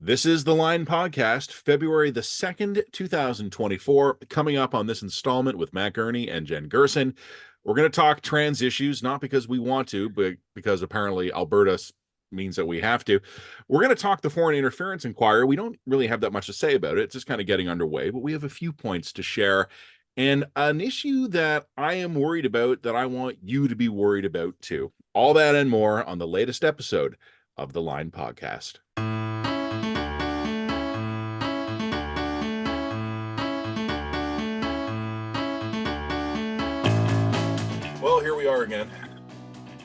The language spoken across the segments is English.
This is the Line Podcast, February the 2nd, 2024. Coming up on this installment with Matt Gurney and Jen Gerson, we're going to talk trans issues, not because we want to, but because apparently Alberta means that we have to. We're going to talk the foreign interference inquiry. We don't really have that much to say about it. It's just kind of getting underway, but we have a few points to share. And an issue that I am worried about that I want you to be worried about too. All that and more on the latest episode of the Line Podcast. Well, here we are again.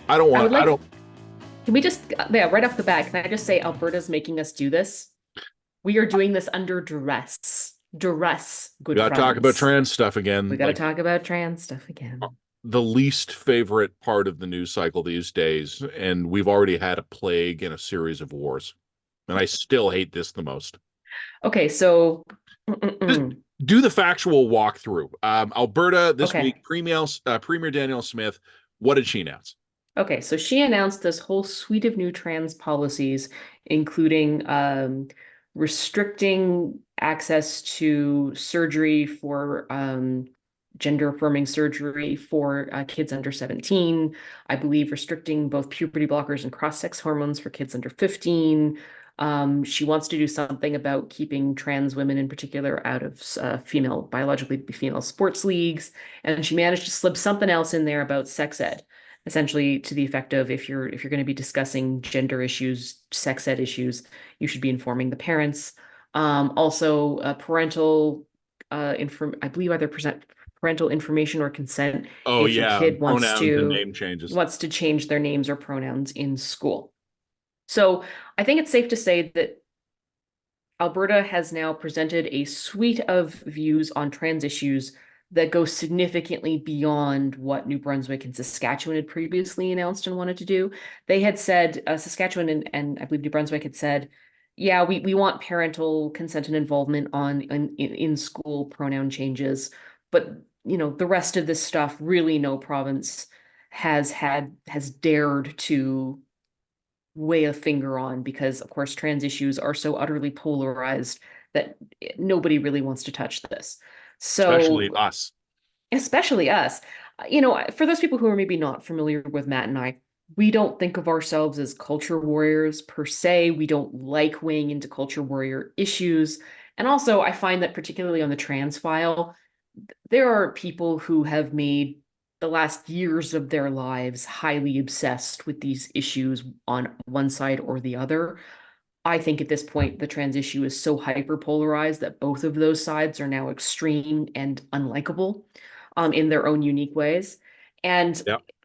Can we just, right off the bat, can I just say Alberta's making us do this? We are doing this under duress. Duress, good friends. We gotta talk about trans stuff again. We gotta talk about trans stuff again. The least favorite part of the news cycle these days, and we've already had a plague and a series of wars. And I still hate this the most. Okay, so... Do the factual walkthrough. Alberta this week, Premier Danielle Smith, what did she announce? Okay, so she announced this whole suite of new trans policies, including restricting access to surgery for gender-affirming surgery for kids under 17. I believe restricting both puberty blockers and cross-sex hormones for kids under 15. She wants to do something about keeping trans women in particular out of biologically female sports leagues. And she managed to slip something else in there about sex ed, essentially to the effect of if you're going to be discussing gender issues, sex ed issues, you should be informing the parents. Also, parental I believe either parental information or consent. Oh, if yeah, your kid wants to change their names or pronouns in school. So I think it's safe to say that Alberta has now presented a suite of views on trans issues that go significantly beyond what New Brunswick and Saskatchewan had previously announced and wanted to do. They had said, Saskatchewan and I believe New Brunswick had said, yeah, we want parental consent and involvement in school pronoun changes, but the rest of this stuff, really no province has dared to weigh a finger on, because of course trans issues are so utterly polarized that nobody really wants to touch this. So especially us. For those people who are maybe not familiar with Matt and I, we don't think of ourselves as culture warriors per se. We don't like weighing into culture warrior issues. And also I find that particularly on the trans file, there are people who have made the last years of their lives highly obsessed with these issues on one side or the other. I think at this point, the trans issue is so hyper-polarized that both of those sides are now extreme and unlikable in their own unique ways. And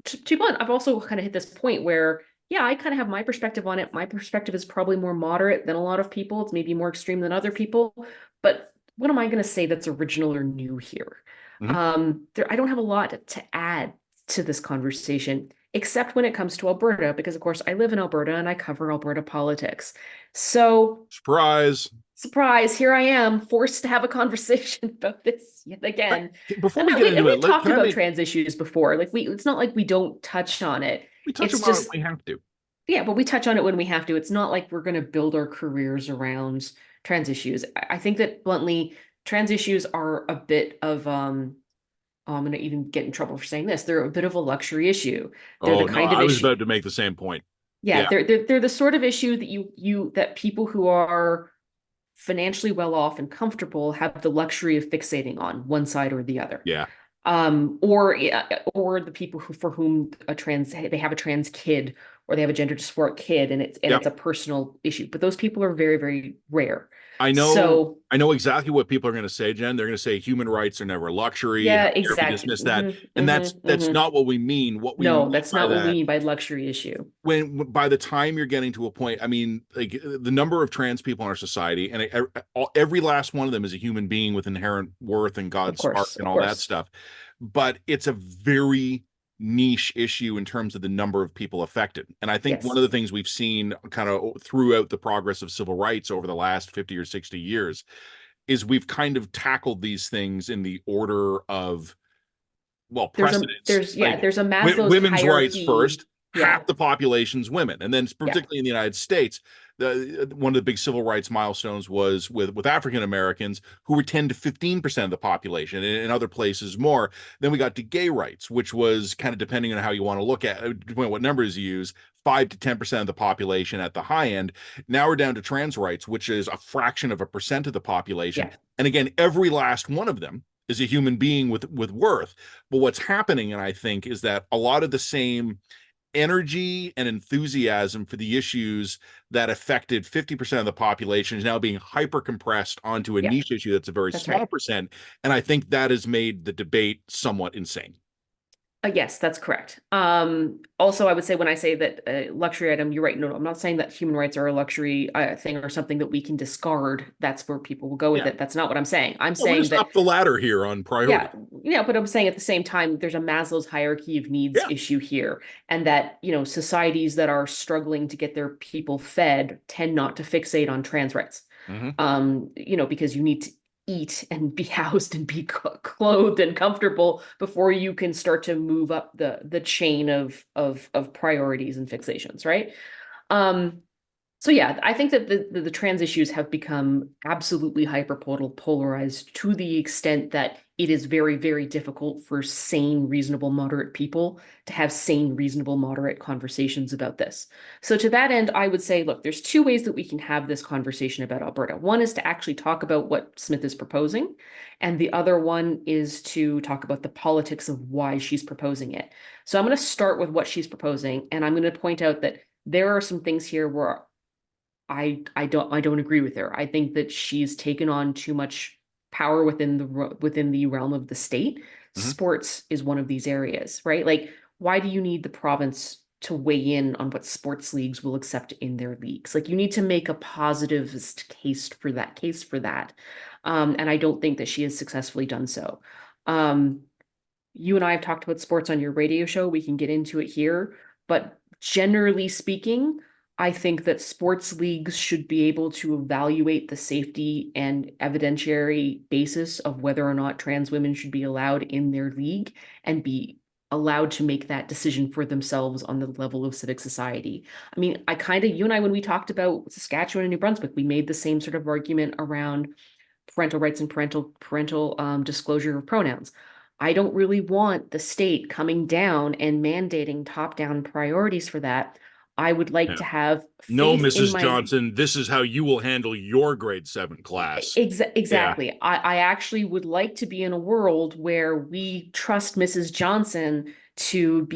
to be blunt, I've also kind of hit this point where, yeah, I kind of have my perspective on it. My perspective is probably more moderate than a lot of people. It's maybe more extreme than other people. But what am I going to say that's original or new here? I don't have a lot to add to this conversation, except when it comes to Alberta, because of course I live in Alberta and I cover Alberta politics. So surprise, here I am forced to have a conversation about this yet again. Before we get into it, we've talked about trans issues before. It's not like we don't touch on it. We touch on it when we have to. Yeah, but we touch on it when we have to. It's not like we're going to build our careers around trans issues. I think that bluntly, trans issues are a bit of I'm going to even get in trouble for saying this. They're a bit of a luxury issue. I was about to make the same point. Yeah. They're the sort of issue that that people who are financially well off and comfortable have the luxury of fixating on one side or the other. Yeah. Or the people for whom they have a trans kid or they have a gender dysphoric kid and it's a personal issue. But those people are very, very rare. I know exactly what people are going to say, Jen. They're going to say human rights are never a luxury. Yeah, exactly. Dismiss that. And that's not what we mean. That's not what we mean by luxury issue. By the time you're getting to a point, I mean, like the number of trans people in our society, and every last one of them is a human being with inherent worth and God's heart and all that stuff. But it's a very niche issue in terms of the number of people affected. And I think one of the things we've seen kind of throughout the progress of civil rights over the last 50 or 60 years is we've kind of tackled these things in the order of precedence. There's a Maslow's women's hierarchy. rights first, Yeah. half the population's women. And then Yeah. particularly in the United States, one of the big civil rights milestones was with African Americans, who were 10 to 15% of the population, and in other places more. Then we got to gay rights, which was kind of, depending on how you want to look at it, depending on what numbers you use, 5 to 10% of the population at the high end. Now we're down to trans rights, which is a fraction of a percent of the population. Yeah. And again, every last one of them is a human being with worth. But what's happening, and I think, is that a lot of the same energy and enthusiasm for the issues that affected 50% of the population is now being hyper compressed onto a Yeah. niche issue that's a very That's small right. percent. And I think that has made the debate somewhat insane. Yes, that's correct. Also, I would say, when I say that luxury item, you're right. No, I'm not saying that human rights are a luxury thing or something that we can discard. That's where people will go with Yeah. it. That's not what I'm saying. I'm Well, we're saying just that, up the ladder here on priority. yeah, but I'm saying at the same time, there's a Maslow's hierarchy of needs Yeah. issue here, and that, societies that are struggling to get their people fed tend not to fixate on trans rights. Mm-hmm. Because you need to eat and be housed and be clothed and comfortable before you can start to move up the chain of priorities and fixations, right? So yeah, I think that the trans issues have become absolutely hyper polarized to the extent that it is very, very difficult for sane, reasonable, moderate people to have sane, reasonable, moderate conversations about this. So to that end, I would say, look, there's two ways that we can have this conversation about Alberta. One is to actually talk about what Smith is proposing, and the other one is to talk about the politics of why she's proposing it. So I'm going to start with what she's proposing, and I'm going to point out that there are some things here where I don't agree with her. I think that she's taken on too much power within the realm of the state. Mm-hmm. Sports is one of these areas, right? Like, why do you need the province to weigh in on what sports leagues will accept in their leagues? Like, you need to make a positivist case for that. And I don't think that she has successfully done so. Um, you and I have talked about sports on your radio show. We can get into it here, but generally speaking, I think that sports leagues should be able to evaluate the safety and evidentiary basis of whether or not trans women should be allowed in their league and be allowed to make that decision for themselves on the level of civic society. I mean, you and I, when we talked about Saskatchewan and New Brunswick, we made the same sort of argument around parental rights and parental disclosure of pronouns. I don't really want the state coming down and mandating top-down priorities for that. I would like Yeah. to have No, faith in Mrs. my Johnson, this is how you will handle your grade 7 class. Yeah. exactly. I actually would like to be in a world where we trust Mrs. Johnson to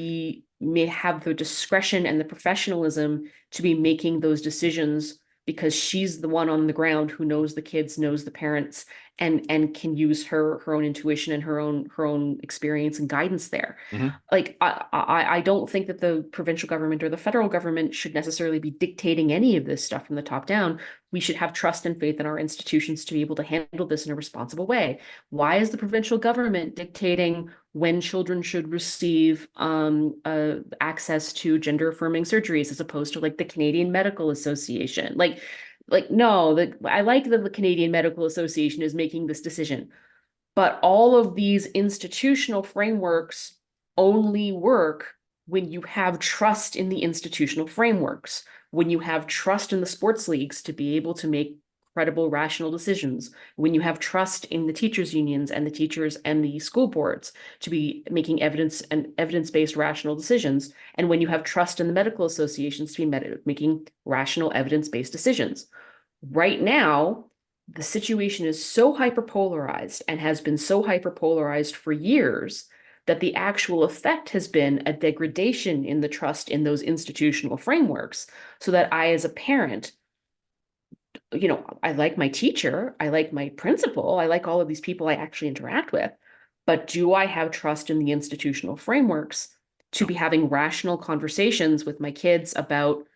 may have the discretion and the professionalism to be making those decisions, because she's the one on the ground who knows the kids, knows the parents, and can use her own intuition and her own experience and guidance there. Mm-hmm. Like, I don't think that the provincial government or the federal government should necessarily be dictating any of this stuff from the top down. We should have trust and faith in our institutions to be able to handle this in a responsible way. Why is the provincial government dictating when children should receive access to gender affirming surgeries, as opposed to like the Canadian Medical Association? No, I like that the Canadian Medical Association is making this decision, but all of these institutional frameworks only work when you have trust in the institutional frameworks, when you have trust in the sports leagues to be able to make credible, rational decisions, when you have trust in the teachers' unions and the teachers and the school boards to be making evidence-based rational decisions, and when you have trust in the medical associations to be making rational, evidence-based decisions. Right now, the situation is so hyperpolarized and has been so hyperpolarized for years that the actual effect has been a degradation in the trust in those institutional frameworks, so that I, as a parent, I like my teacher, I like my principal, I like all of these people I actually interact with, but do I have trust in the institutional frameworks to be having rational conversations with my kids about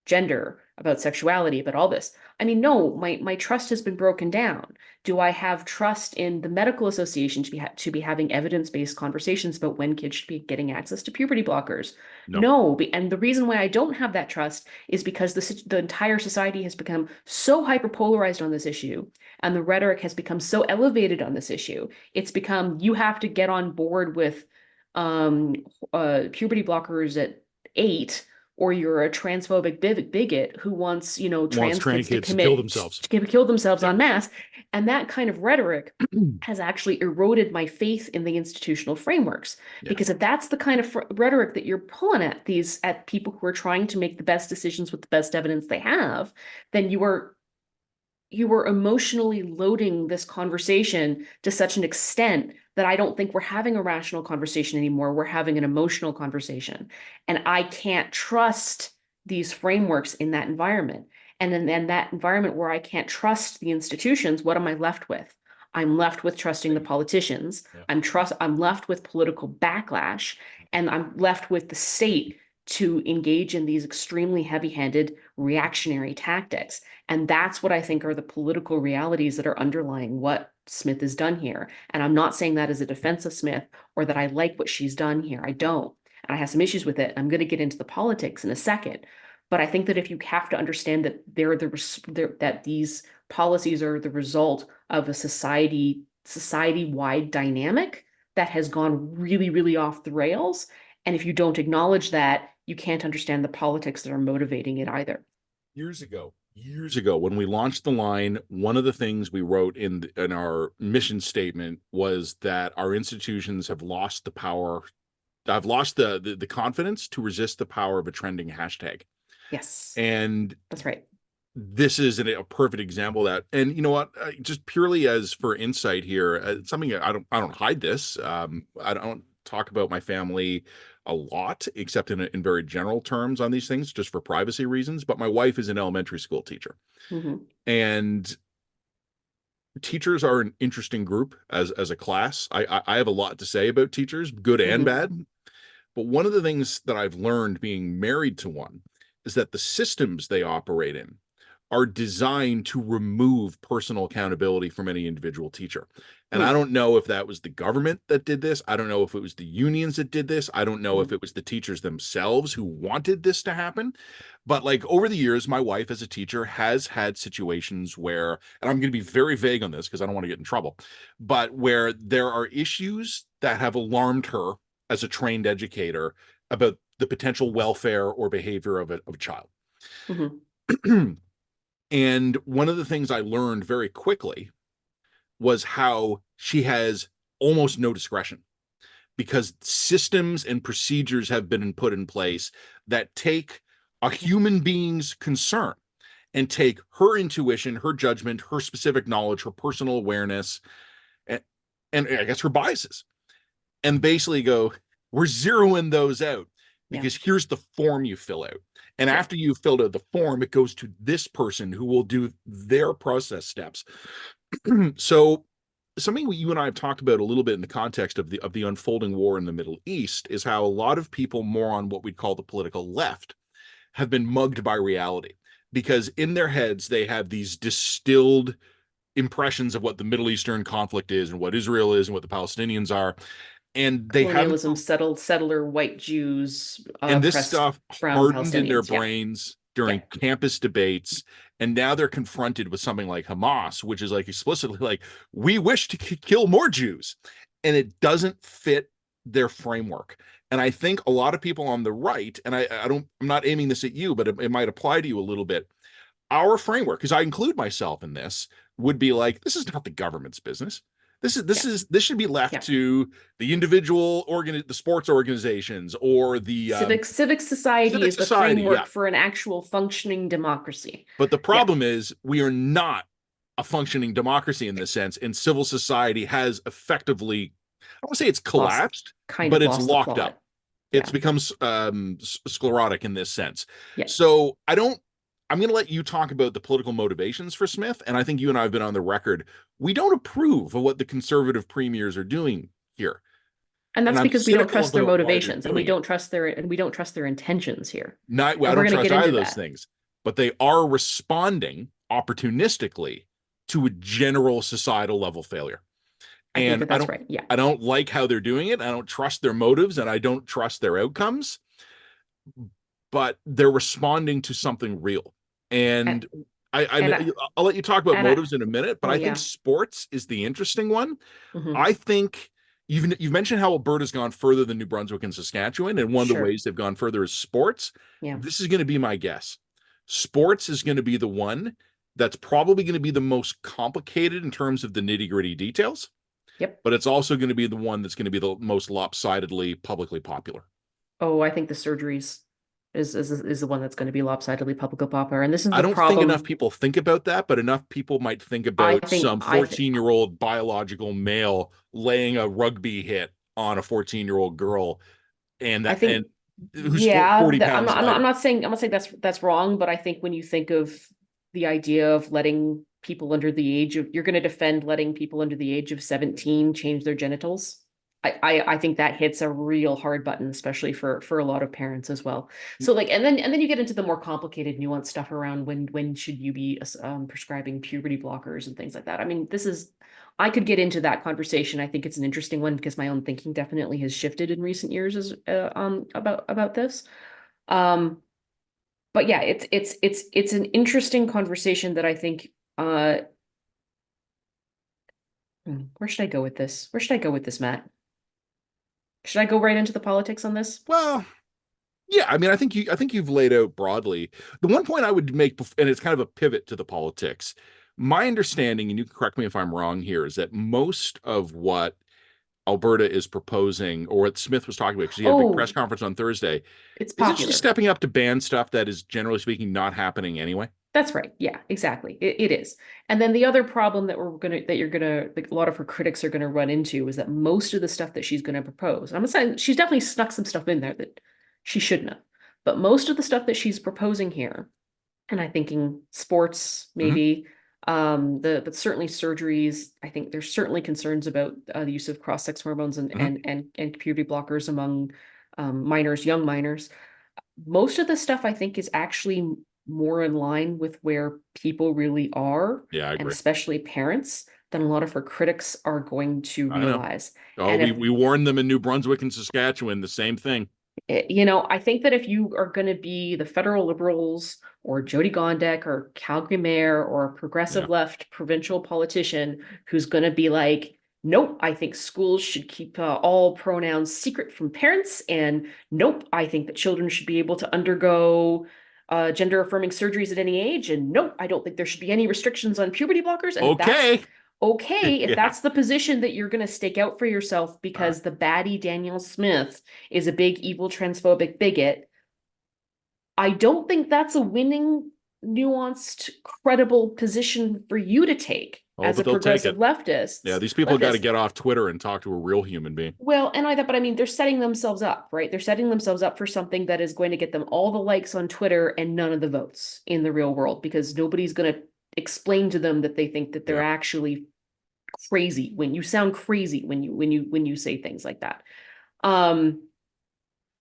gender, about sexuality, about all this? I mean, no, my trust has been broken down. Do I have trust in the medical association to be having evidence-based conversations about when kids should be getting access to puberty blockers? No. No, and the reason why I don't have that trust is because the entire society has become so hyperpolarized on this issue, and the rhetoric has become so elevated on this issue. It's become, you have to get on board with puberty blockers at 8, or you're a transphobic bigot who wants, Wants trans trans kids to kids to kill commit themselves. to kill themselves Yep. en masse. And that kind of rhetoric has actually eroded my faith in the institutional frameworks. Yeah. Because if that's the kind of rhetoric that you're pulling at people who are trying to make the best decisions with the best evidence they have, then you are emotionally loading this conversation to such an extent that I don't think we're having a rational conversation anymore. We're having an emotional conversation. And I can't trust these frameworks in that environment. And then that environment where I can't trust the institutions, what am I left with? I'm left with trusting the politicians. Yeah. I'm left with political backlash, and I'm left with the state to engage in these extremely heavy-handed reactionary tactics. And that's what I think are the political realities that are underlying what Smith has done here. And I'm not saying that as a defense of Smith or that I like what she's done here. I don't. And I have some issues with it. I'm going to get into the politics in a second. But I think that if you have to understand that that these policies are the result of a society-wide dynamic that has gone really, really off the rails. And if you don't acknowledge that, you can't understand the politics that are motivating it either. Years ago, when we launched the line, one of the things we wrote in our mission statement was that our institutions have lost the power. I've lost the confidence to resist the power of a trending hashtag. Yes, And that's right. this is a perfect example of that. And you know what? Just purely as for insight here, something I don't hide this. I don't talk about my family a lot, except in very general terms on these things, just for privacy reasons. But my wife is an elementary school teacher, and teachers are an interesting group as a class. I have a lot to say about teachers, good and bad. But one of the things that I've learned being married to one is that the systems they operate in are designed to remove personal accountability from any individual teacher. And I don't know if that was the government that did this. I don't know if it was the unions that did this. I don't know if it was the teachers themselves who wanted this to happen. But like over the years, my wife as a teacher has had situations where, and I'm going to be very vague on this because I don't want to get in trouble, but where there are issues that have alarmed her as a trained educator about the potential welfare or behavior of a child. And one of the things I learned very quickly was how she has almost no discretion, because systems and procedures have been put in place that take a human being's concern and take her intuition, her judgment, her specific knowledge, her personal awareness, and I guess her biases, and basically go, we're zeroing those out because here's the form you fill out. And after you've filled out the form, it goes to this person who will do their process steps. So something you and I have talked about a little bit in the context of the unfolding war in the Middle East is how a lot of people more on what we'd call the political left have been mugged by reality, because in their heads, they have these distilled impressions of what the Middle Eastern conflict is and what Israel is and what the Palestinians are. And they colonialism, settler, white Jews, and this stuff hardened in their brains during campus debates. And now they're confronted with something like Hamas, which is like explicitly like, we wish to kill more Jews. And it doesn't fit their framework. And I think a lot of people on the right, and I'm not aiming this at you, but it might apply to you a little bit. Our framework, because I include myself in this, would be like, this is not the government's business. This should be left to the individual the sports organizations or the civic society is the framework for an actual functioning democracy. But the problem is we are not a functioning democracy in this sense, and civil society has effectively, I won't say it's collapsed, but it's locked up. It's become sclerotic in this sense. So I'm going to let you talk about the political motivations for Smith. And I think you and I have been on the record. We don't approve of what the conservative premiers are doing here. And that's because we don't trust their motivations, and we don't trust their intentions here. I don't trust either of those things, but they are responding opportunistically to a general societal level failure. And that's right. Yeah. I don't like how they're doing it. I don't trust their motives, and I don't trust their outcomes, but they're responding to something real. And I'll let you talk about motives in a minute, but I think sports is the interesting one. I think You've mentioned how Alberta's gone further than New Brunswick and Saskatchewan, and one of the Sure. ways they've gone further is sports. Yeah. This is going to be my guess. Sports is going to be the one that's probably going to be the most complicated in terms of the nitty-gritty details, Yep. but it's also going to be the one that's going to be the most lopsidedly publicly popular. Oh, I think the surgeries is the one that's going to be lopsidedly popular. And this is I the don't think enough problem. people think about that, but enough people might think I about think some I think 14-year-old biological male laying a rugby hit on a 14-year-old girl I and think who's yeah, 40 pounds I'm lighter. not saying that's wrong, but I think when you think of the idea of letting people under the age of you're going to defend letting people under the age of 17 change their genitals. I think that hits a real hard button, especially for a lot of parents as well. So like, and then you get into the more complicated, nuanced stuff around when should you be prescribing puberty blockers and things like that. I mean, I could get into that conversation. I think it's an interesting one because my own thinking definitely has shifted in recent years as about this. Um, but yeah, it's an interesting conversation that I think where should I go with this? Where should I go with this, Matt? Should I go right into the politics on this? Well, yeah, I mean, I think you've laid out broadly. The one point I would make, and it's kind of a pivot to the politics. My understanding, and you can correct me if I'm wrong here, is that most of what Alberta is proposing, or what Smith was talking about, because he had a big press Oh, conference on Thursday, it's isn't she popular. stepping up to ban stuff that is generally speaking not happening anyway? That's right. Yeah, exactly. It is. And then the other problem that you're gonna like a lot of her critics are gonna run into is that most of the stuff that she's gonna propose, I'm saying she's definitely snuck some stuff in there that she shouldn't have. But most of the stuff that she's proposing here, and I'm thinking sports Hmm. maybe, but certainly surgeries. I think there's certainly concerns about the use of cross-sex hormones Hmm. and puberty blockers among minors, young minors. Most of the stuff I think is actually more in line with where people really are, Yeah, I and agree. especially parents, than a lot of her critics are going to I know. realize. Oh, And if we warned them in New Brunswick and Saskatchewan, the same thing. I think that if you are going to be the federal liberals or Jody Gondek or Calgary mayor or a Yeah. progressive left provincial politician who's going to be like, nope, I think schools should keep all pronouns secret from parents, and nope, I think that children should be able to undergo gender affirming surgeries at any age, and nope, I don't think there should be any restrictions on puberty blockers. And if that's Okay. okay, if Yeah. that's the position that you're going to stake out for yourself Uh, because the baddie Danielle Smith is a big evil transphobic bigot, I don't think that's a winning, nuanced, credible position for you to take oh, as but a they'll take progressive it. Yeah, these people got to leftist. get off Twitter and talk to a real human being. Well, but I mean, they're setting themselves up, right? They're setting themselves up for something that is going to get them all the likes on Twitter and none of the votes in the real world because nobody's going to explain to them that they think that they're Yeah. actually crazy when you sound crazy when you say things like that. Um,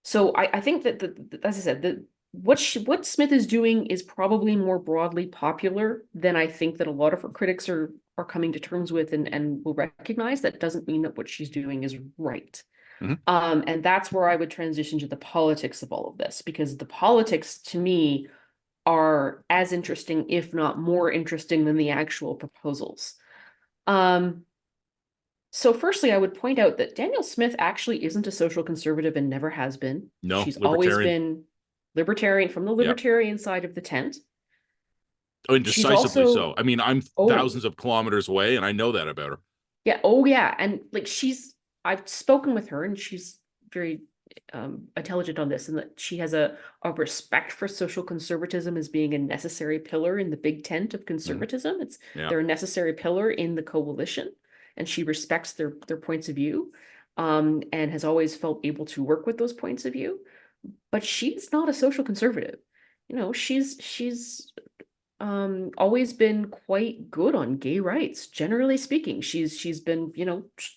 So I think that as I said, what Smith is doing is probably more broadly popular than I think that a lot of her critics are coming to terms with and will recognize. That doesn't mean that what she's doing is right. Mhm. And that's where I would transition to the politics of all of this, because the politics to me are as interesting, if not more interesting, than the actual proposals. Um, so firstly, I would point out that Danielle Smith actually isn't a social conservative and never has been. No, She's always libertarian. been libertarian from the Yep. libertarian side of the tent. Oh, and She's decisively also, so. I mean, I'm oh, thousands of kilometers away, and I know that about her. yeah, oh yeah. And like I've spoken with her and she's very intelligent on this, and that she has a respect for social conservatism as being a necessary pillar in the big tent of Mhm. conservatism. Yeah. They're a necessary pillar in the coalition, and she respects their points of view, and has always felt able to work with those points of view. But she's not a social conservative. She's always been quite good on gay rights, generally speaking. She's been,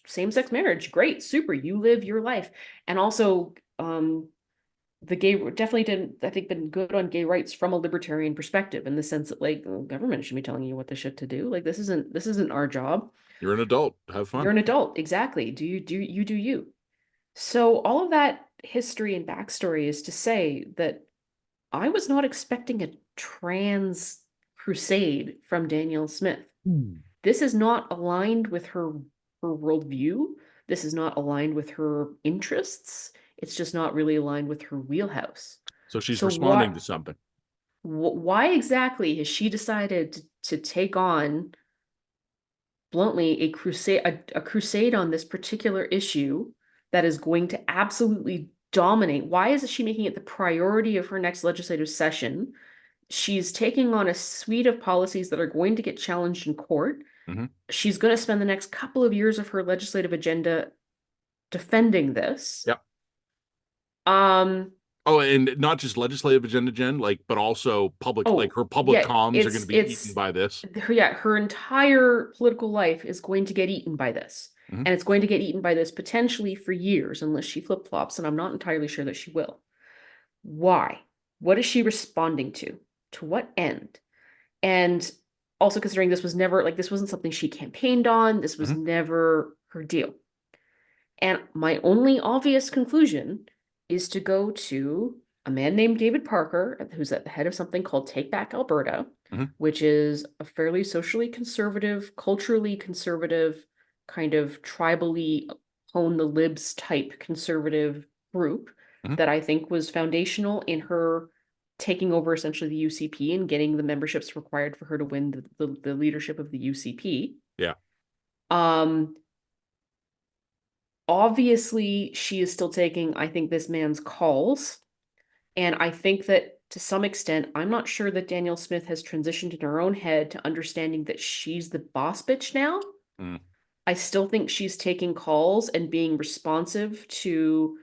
same-sex marriage, great, super, you live your life. And also the gay definitely didn't, I think, been good on gay rights from a libertarian perspective, in the sense that like government should be telling you what the shit to do. Like this isn't our job. You're an adult. Have You're fun. an adult, exactly. Do you. So all of that history and backstory is to say that I was not expecting a trans crusade from Danielle Smith. Hmm. This is not aligned with her worldview. This is not aligned with her interests. It's just not really aligned with her wheelhouse. So she's So responding to something. why exactly has she decided to take on, bluntly, a crusade on this particular issue that is going to absolutely dominate? Why is she making it the priority of her next legislative session? She's taking on a suite of policies that are going to get challenged in court. Mm-hmm. She's going to spend the next couple of years of her legislative agenda defending this. Yep. Um, Oh, and not just legislative agenda, Jen, like, but also public, like oh, her public yeah, comms are going to be eaten by this. her entire political life is going to get eaten by this. Mm-hmm. And it's going to get eaten by this potentially for years, unless she flip-flops, and I'm not entirely sure that she will. Why? What is she responding to? To what end? And also considering this was never, like, this wasn't something she campaigned on, this was Mm-hmm. never her deal. And my only obvious conclusion is to go to a man named David Parker, who's at the head of something called Take Back Alberta, Mm-hmm. which is a fairly socially conservative, culturally conservative, kind of tribally hone the libs type conservative group Mm-hmm. that I think was foundational in her taking over essentially the UCP and getting the memberships required for her to win the leadership of the UCP. Yeah. Obviously, she is still taking, I think, this man's calls. And I think that to some extent, I'm not sure that Danielle Smith has transitioned in her own head to understanding that she's the boss bitch now. Mm. I still think she's taking calls and being responsive to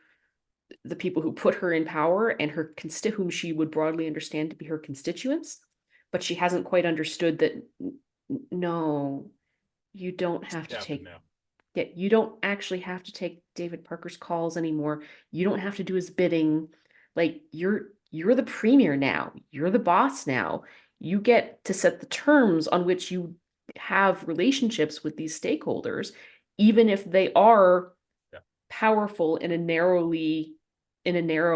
the people who put her in power and whom she would broadly understand to be her constituents. But she hasn't quite understood that, no, you don't have to take. Now. Yeah, you don't actually have to take David Parker's calls anymore. You don't have to do his bidding. Like, you're the premier now. You're the boss now. You get to set the terms on which you have relationships with these stakeholders, even if they are powerful in a narrow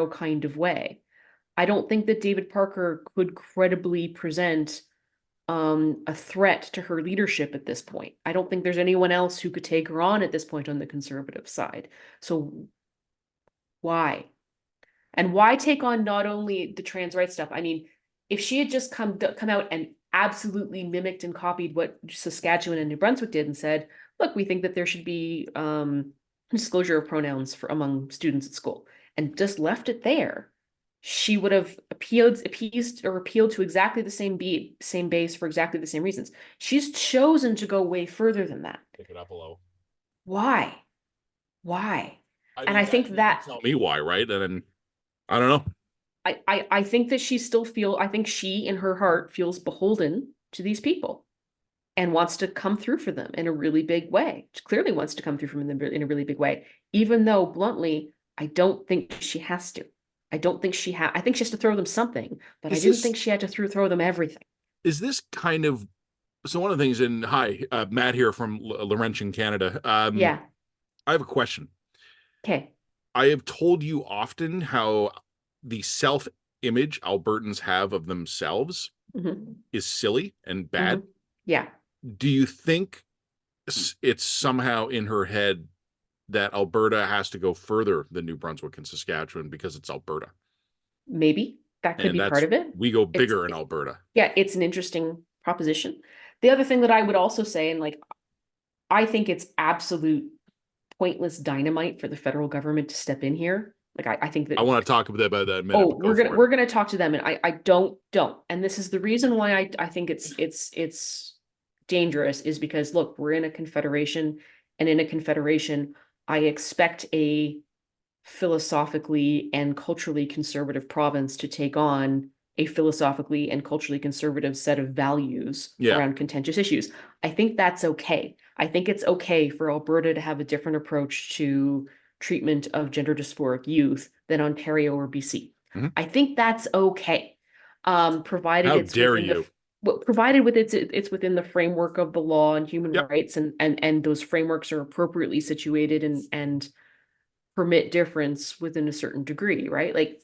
kind of way. I don't think that David Parker could credibly present a threat to her leadership at this point. I don't think there's anyone else who could take her on at this point on the conservative side. So why? And why take on not only the trans rights stuff? I mean, if she had just come out and absolutely mimicked and copied what Saskatchewan and New Brunswick did and said, look, we think that there should be disclosure of pronouns among students at school, and just left it there, she would have appealed to exactly the same base for exactly the same reasons. She's chosen to go way further than that. Pick it up a low. Why? I think that tell me why, right? And then I don't know. I think that I think she in her heart feels beholden to these people and wants to come through for them in a really big way. She clearly wants to come through for them in a really big way, even though bluntly, I don't think she has to. I think she has to throw them something, but I didn't think she had to throw them everything. Is this kind of, so one of the things hi, Matt here from Laurentian, Canada. Yeah. I have a question. Okay. I have told you often how the self-image Albertans have of themselves is silly and bad. Yeah. Do you think it's somehow in her head that Alberta has to go further than New Brunswick and Saskatchewan because it's Alberta? Maybe that could be part of it. We go bigger in Alberta. Yeah, it's an interesting proposition. The other thing that I would also say, and like, I think it's absolute pointless dynamite for the federal government to step in here. Like, I think that I want to talk about that in a minute. Oh, we're gonna talk to them, and I don't. And this is the reason why I think it's dangerous, is because look, we're in a confederation, and in a confederation, I expect a philosophically and culturally conservative province to take on a philosophically and culturally conservative set of values around contentious issues. I think that's okay. I think it's okay for Alberta to have a different approach to treatment of gender dysphoric youth than Ontario or BC. I think that's okay. Provided it's within the framework of the law and human rights, and those frameworks are appropriately situated and permit difference within a certain degree, right? Like,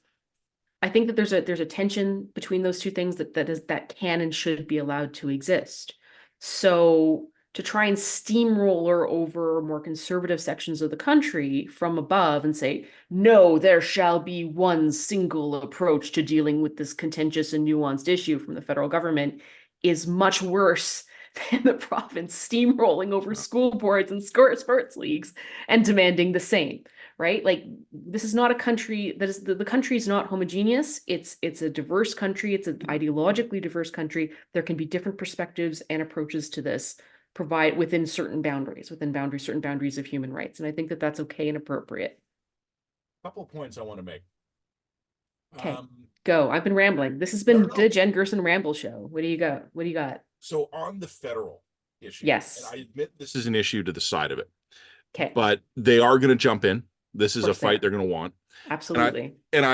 I think that there's a tension between those two things that can and should be allowed to exist. So to try and steamroller over more conservative sections of the country from above and say, no, there shall be one single approach to dealing with this contentious and nuanced issue from the federal government is much worse than the province steamrolling over school boards and sports leagues and demanding the same, right? Like, this is not a country that is, the country is not homogeneous. It's a diverse country. It's an ideologically diverse country. There can be different perspectives and approaches to this, provide within certain boundaries of human rights. And I think that that's okay and appropriate. Couple of points I want to make. Okay, go. I've been rambling. This has been No. the Jen Gerson Ramble Show. What do you got? What do you got? So on the federal issue, yes, and I admit this is an issue to the side of it. Okay, but they are going to jump in. This is a fight they're going to want. Absolutely. And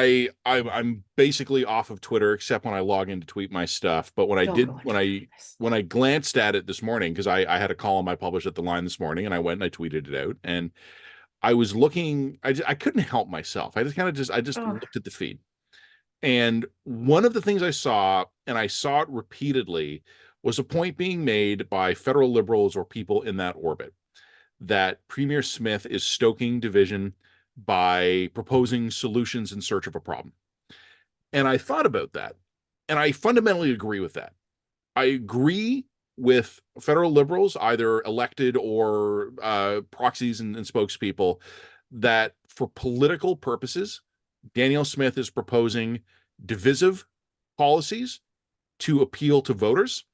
I'm basically off of Twitter except when I log in to tweet my stuff. But when I glanced at it this morning, because I had a column I published at The Line this morning, and I went and I tweeted it out, and I was looking. I couldn't help myself. I just looked at the feed, and one of the things I saw, and I saw it repeatedly, was a point being made by federal liberals or people in that orbit that Premier Smith is stoking division by proposing solutions in search of a problem. And I thought about that, and I fundamentally agree with that. I agree with federal liberals, either elected or proxies and spokespeople, that for political purposes, Danielle Smith is proposing divisive policies to appeal to voters,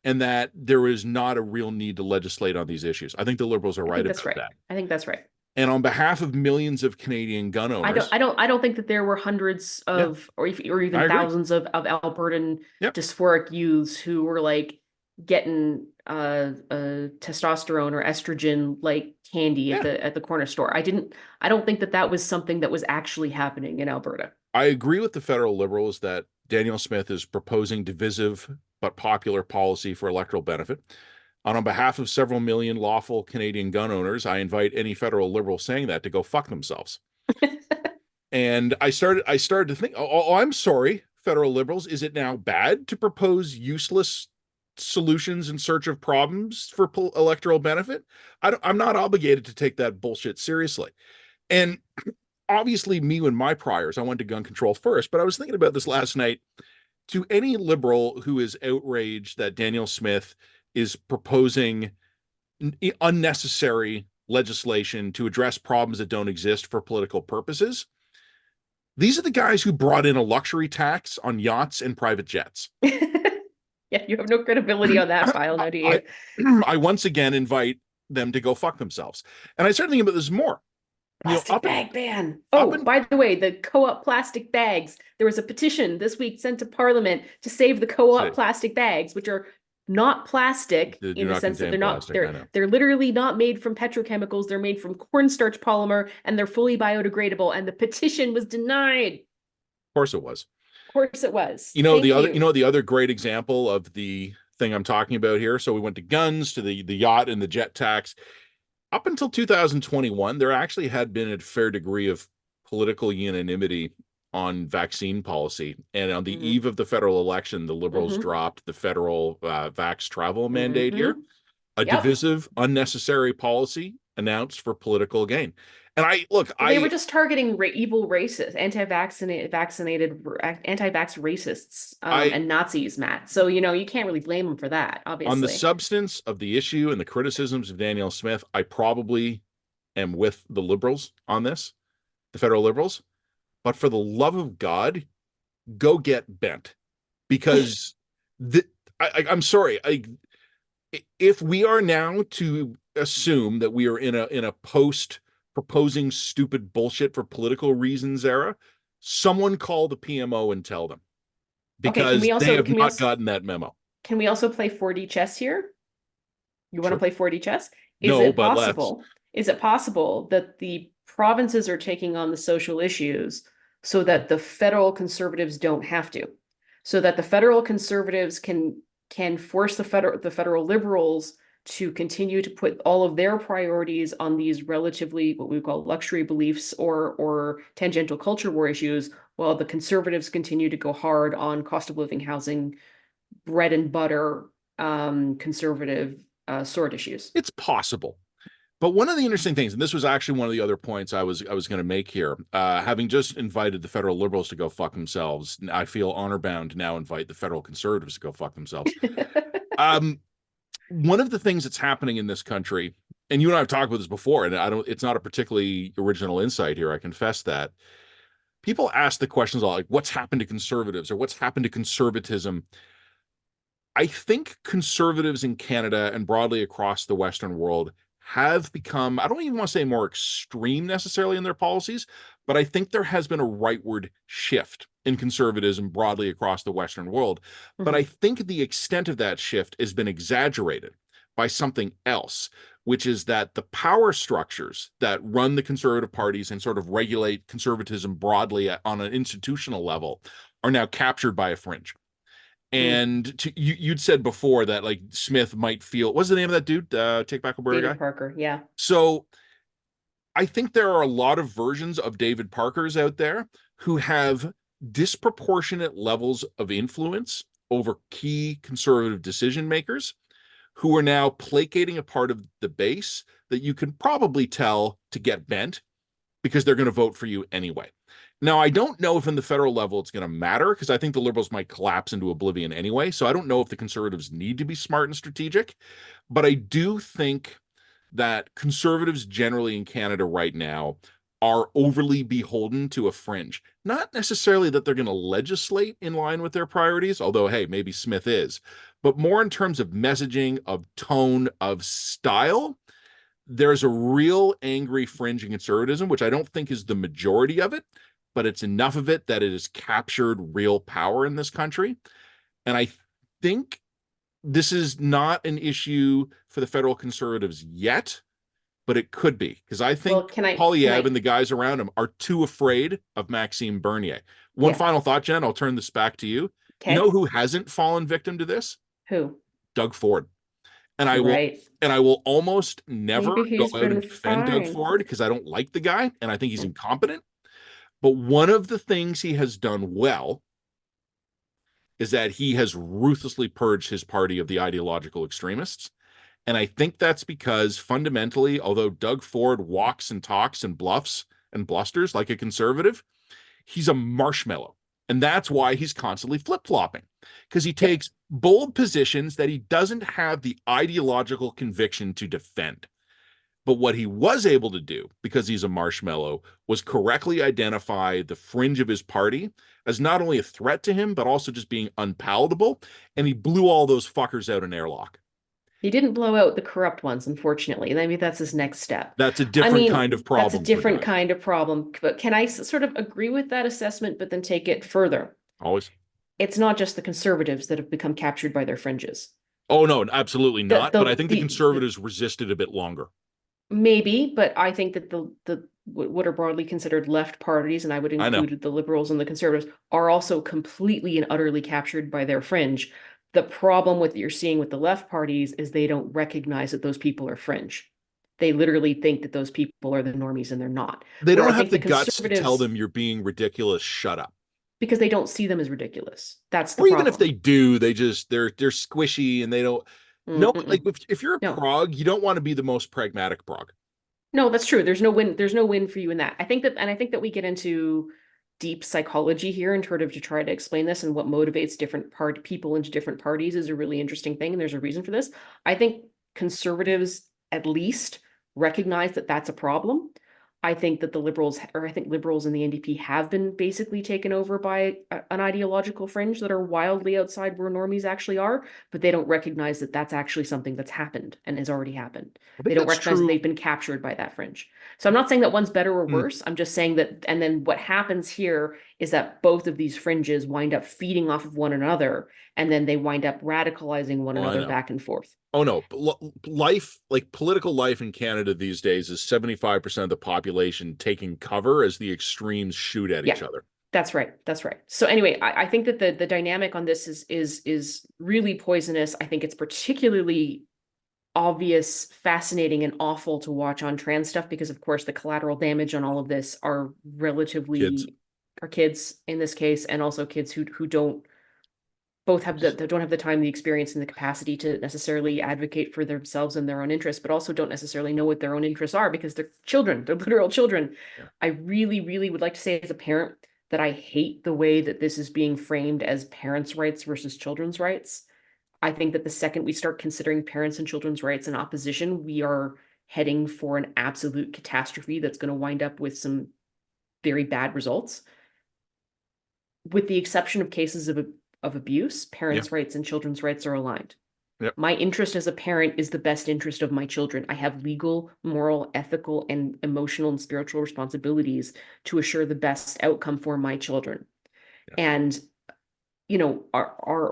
and that there is not a real need to legislate on these issues. I think the liberals are right about that. I think that's right. And on behalf of millions of Canadian gun owners, I don't think that there were hundreds of, or even thousands of Albertan dysphoric youths who were like getting testosterone or estrogen like candy at the corner store. I don't think that was something that was actually happening in Alberta. I agree with the federal liberals that Danielle Smith is proposing divisive but popular policy for electoral benefit. And on behalf of several million lawful Canadian gun owners, I invite any federal liberal saying that to go fuck themselves. And I started to think, oh, I'm sorry, federal liberals, is it now bad to propose useless solutions in search of problems for electoral benefit? I'm not obligated to take that bullshit seriously. And obviously, me and my priors, I went to gun control first, but I was thinking about this last night. To any liberal who is outraged that Danielle Smith is proposing unnecessary legislation to address problems that don't exist for political purposes, these are the guys who brought in a luxury tax on yachts and private jets. Yeah, you have no credibility on that file, now do you? I once again invite them to go fuck themselves. And I started thinking about this more. Plastic bag ban. Oh, by the way, the co-op plastic bags. There was a petition this week sent to Parliament to save the co-op plastic bags, which are not plastic in the sense that they're literally not made from petrochemicals. They're made from cornstarch polymer, and they're fully biodegradable. And the petition was denied. Of course it was. Of course it was. The other great example of the thing I'm talking about here. So we went to guns, to the yacht and the jet tax. Up until 2021, there actually had been a fair degree of political unanimity on vaccine policy. And on the eve of the federal election, the Liberals dropped the federal vax travel mandate here. A divisive, unnecessary policy announced for political gain. And they were just targeting evil racists, anti-vax racists, and Nazis, Matt. So, you can't really blame them for that, obviously. On the substance of the issue and the criticisms of Danielle Smith, I probably am with the liberals on this, the federal liberals. But for the love of God, go get bent. Because I'm sorry, if we are now to assume that we are in a post proposing stupid bullshit for political reasons era, someone call the PMO and tell them, because they have not gotten that memo. Can we also play 4D chess here? You want to play 4D chess? Is it possible that the provinces are taking on the social issues so that the federal conservatives don't have to, so that the federal conservatives can force the federal liberals to continue to put all of their priorities on these relatively what we call luxury beliefs or tangential culture war issues, while the conservatives continue to go hard on cost of living, housing, bread and butter, conservative sword issues. It's possible. But one of the interesting things, and this was actually one of the other points I was going to make here, having just invited the federal liberals to go fuck themselves, I feel honor bound to now invite the federal conservatives to go fuck themselves. One of the things that's happening in this country, and you and I have talked about this before, and it's not a particularly original insight here, I confess that. People ask the questions like, what's happened to conservatives or what's happened to conservatism? I think conservatives in Canada and broadly across the Western world have become, I don't even want to say more extreme necessarily in their policies, but I think there has been a rightward shift in conservatism broadly across the Western world. But I think the extent of that shift has been exaggerated by something else, which is that the power structures that run the conservative parties and sort of regulate conservatism broadly on an institutional level are now captured by a fringe. And you'd said before that like Smith might feel, what's the name of that dude? Take Back Alberta David guy? Parker, yeah. So I think there are a lot of versions of David Parkers out there who have disproportionate levels of influence over key conservative decision makers who are now placating a part of the base that you can probably tell to get bent because they're going to vote for you anyway. Now, I don't know if in the federal level it's going to matter because I think the liberals might collapse into oblivion anyway. So I don't know if the conservatives need to be smart and strategic, but I do think that conservatives generally in Canada right now are overly beholden to a fringe. Not necessarily that they're going to legislate in line with their priorities, although, hey, maybe Smith is, but more in terms of messaging, of tone, of style. There's a real angry fringe in conservatism, which I don't think is the majority of it, but it's enough of it that it has captured real power in this country. And I think this is not an issue for the federal conservatives yet, but it could be, because I think Poilievre and the guys around him are too afraid of Maxime Bernier. One final thought, Jen, I'll turn this back to you. You know who hasn't fallen victim to this? Who? Doug Ford. And I will almost never go out and defend Doug Ford because I don't like the guy and I think he's incompetent. But one of the things he has done well is that he has ruthlessly purged his party of the ideological extremists. And I think that's because fundamentally, although Doug Ford walks and talks and bluffs and blusters like a conservative, he's a marshmallow. And that's why he's constantly flip-flopping, because he takes bold positions that he doesn't have the ideological conviction to defend. But what he was able to do, because he's a marshmallow, was correctly identify the fringe of his party as not only a threat to him, but also just being unpalatable. And he blew all those fuckers out in airlock. He didn't blow out the corrupt ones, unfortunately. Maybe that's his next step. That's a different kind of problem. That's a different kind of problem. But can I sort of agree with that assessment, but then take it further? Always. It's not just the conservatives that have become captured by their fringes. Oh, no, absolutely not. But I think the conservatives resisted a bit longer. Maybe, but I think that the what are broadly considered left parties, and I would include the liberals and the conservatives, are also completely and utterly captured by their fringe. The problem with what you're seeing with the left parties is they don't recognize that those people are fringe. They literally think that those people are the normies, and they're not. They don't have the guts to tell them you're being ridiculous. Shut up. Because they don't see them as ridiculous. That's the problem. Or even if they do, they're squishy and they don't. No, like if you're a prog, you don't want to be the most pragmatic prog. No, that's true. There's no win for you in that. I think that we get into deep psychology here and sort of to try to explain this, and what motivates different people into different parties is a really interesting thing, and there's a reason for this. I think conservatives at least recognize that that's a problem. I think that liberals and the NDP have been basically taken over by an ideological fringe that are wildly outside where normies actually are, but they don't recognize that that's actually something that's happened and has already happened. They don't recognize that they've been captured by that fringe. So I'm not saying that one's better or worse. I'm just saying that, and then what happens here is that both of these fringes wind up feeding off of one another, and then they wind up radicalizing one another back and forth. Oh no, life, like political life in Canada these days is 75% of the population taking cover as the extremes shoot at each other. That's right. That's right. So anyway, I think that the dynamic on this is really poisonous. I think it's particularly obvious, fascinating, and awful to watch on trans stuff, because of course the collateral damage on all of this are relatively kids in this case, and also kids who don't both have they don't have the time, the experience, and the capacity to necessarily advocate for themselves and their own interests, but also don't necessarily know what their own interests are because they're children, they're literal children. Yeah. I really, really would like to say as a parent that I hate the way that this is being framed as parents' rights versus children's rights. I think that the second we start considering parents and children's rights in opposition, we are heading for an absolute catastrophe that's going to wind up with some very bad results. With the exception of cases of abuse, parents' rights and children's rights are aligned. Yep. My interest as a parent is the best interest of my children. I have legal, moral, ethical, and emotional and spiritual responsibilities to assure the best outcome for my children. Yeah. And you know,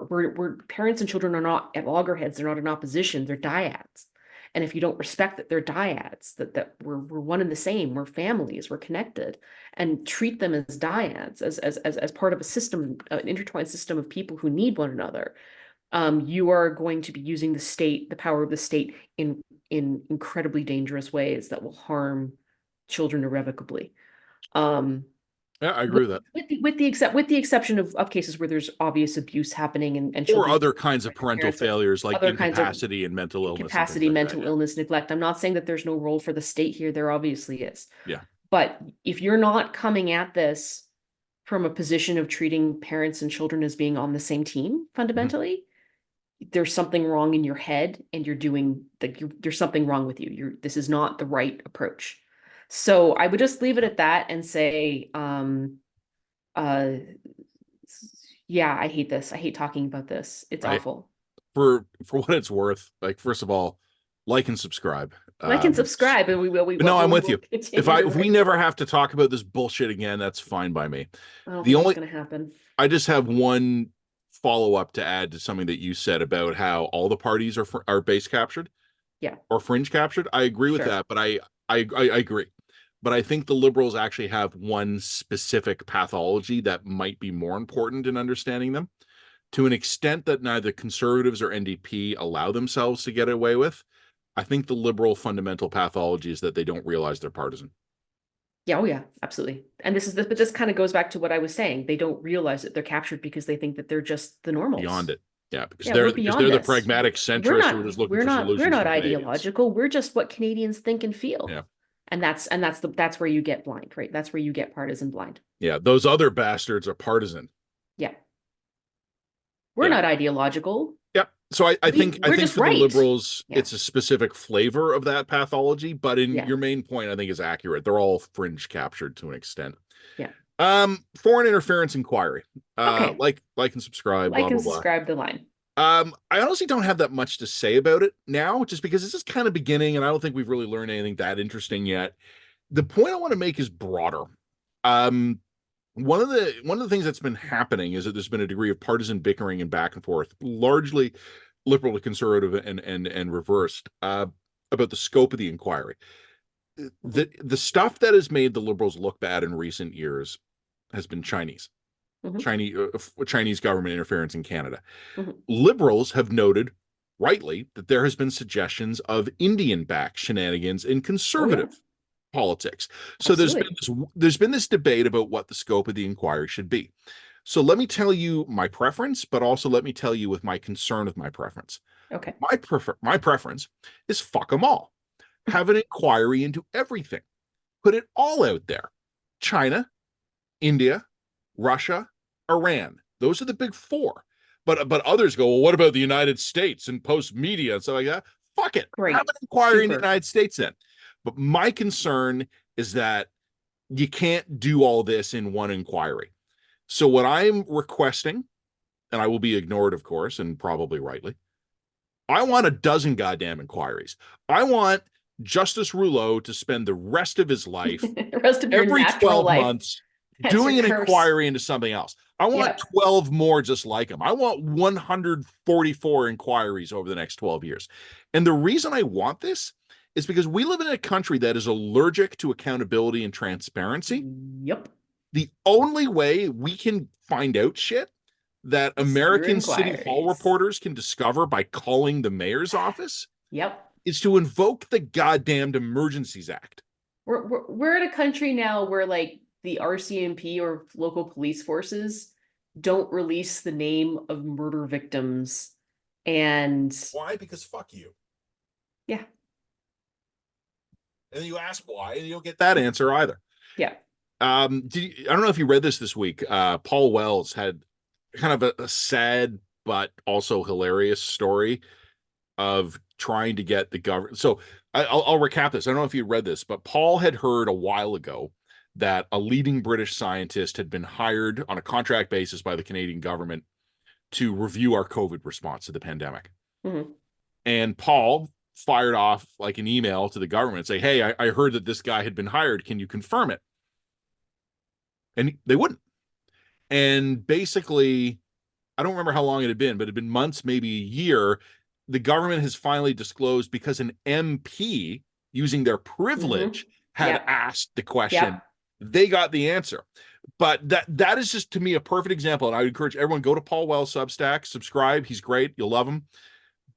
we're parents and children are not at loggerheads. They're not in opposition. They're dyads. And if you don't respect that they're dyads, that we're one and the same, we're families, we're connected, and treat them as dyads, as part of a system, an intertwined system of people who need one another, you are going to be using the state, the power of the state, in incredibly dangerous ways that will harm children irrevocably. Yeah, I agree with that. With the exception of cases where there's obvious abuse happening and Or children other kinds of parental failures like other kinds of incapacity and mental illness. incapacity, like mental that, illness, neglect. I'm not saying that there's no role for the state here. There obviously is. Yeah. But if you're not coming at this from a position of treating parents and children as being on the same team, fundamentally, there's something wrong in your head, and you're doing like there's something wrong with you. This is not the right approach. So I would just leave it at that and say, yeah, I hate this. I hate talking about this. It's awful. For what it's worth, like, first of all, like and subscribe. Like and subscribe, and we will. No, I'm with you. If we never this. have to talk about this bullshit again, that's fine by me. I don't The think only it's going to happen. I just have one follow-up to add to something that you said about how all the parties are base captured. Yeah. Or fringe captured. I agree with that, but I agree. But I think the Liberals actually have one specific pathology that might be more important in understanding them, to an extent that neither Conservatives or NDP allow themselves to get away with. I think the Liberal fundamental pathology is that they don't realize they're partisan. Yeah, oh yeah, absolutely. And but this kind of goes back to what I was saying. They don't realize that they're captured because they think that they're just the normals. Beyond it. Yeah, because we're they're the pragmatic centrists who are just looking for solutions. We're not ideological. We're just what Canadians think and feel. Yeah. And that's where you get blind, right? That's where you get partisan blind. Yeah, those other bastards are partisan. Yeah. We're not ideological. Yep. So I think for the Liberals, it's a specific flavor of that pathology, but in your main point, I think is accurate. They're all fringe captured to an extent. Yeah. Foreign interference inquiry. Okay. Like and subscribe. Like blah, and blah, subscribe the line. I honestly don't have that much to say about it now, just because this is kind of beginning, and I don't think we've really learned anything that interesting yet. The point I want to make is broader. One of the things that's been happening is that there's been a degree of partisan bickering and back and forth, largely liberal to conservative and reversed, about the scope of the inquiry. The stuff that has made the Liberals look bad in recent years has been Chinese government interference in Canada. Liberals have noted, rightly, that there has been suggestions of Indian-backed shenanigans in conservative politics. So there's been this debate about what the scope of the inquiry should be. So let me tell you my preference, but also let me tell you with my concern with my preference. Okay. My preference is fuck them all. Have an inquiry into everything. Put it all out there. China, India, Russia, Iran. Those are the big four. But others go, well, what about the United States and post-media and stuff like that? Fuck it. Great. Have an inquiry in the United States then. But my concern is that you can't do all this in one inquiry. So what I'm requesting, and I will be ignored, of course, and probably rightly, I want a dozen goddamn inquiries. I want Justice Rouleau to spend the rest of his life, the rest of every 12 months, doing an inquiry into something else. I want 12 more just like him. I want 144 inquiries over the next 12 years. And the reason I want this is because we live in a country that is allergic to accountability and transparency. Yep. The only way we can find out shit that American City Hall reporters can discover by calling the mayor's office is to invoke the goddamned Emergencies Act. We're in a country now where, like, the RCMP or local police forces don't release the name of murder victims. And Why? Because fuck you. yeah, And then you ask why, and you don't get that answer either. yeah. I don't know if you read this week. Paul Wells had kind of a sad but also hilarious story of trying to get the government. So I'll recap this. I don't know if you read this, but Paul had heard a while ago that a leading British scientist had been hired on a contract basis by the Canadian government to review our COVID response to the pandemic. Mm-hmm. And Paul fired off like an email to the government and say, "Hey, I heard that this guy had been hired. Can you confirm it?" And they wouldn't. And basically, I don't remember how long it had been, but it had been months, maybe a year. The government has finally disclosed because an MP, using their Mm-hmm. privilege, had Yep. asked the question. Yep. They got the answer. But that is just to me a perfect example. And I would encourage everyone go to Paul Wells Substack, subscribe. He's great. You'll love him.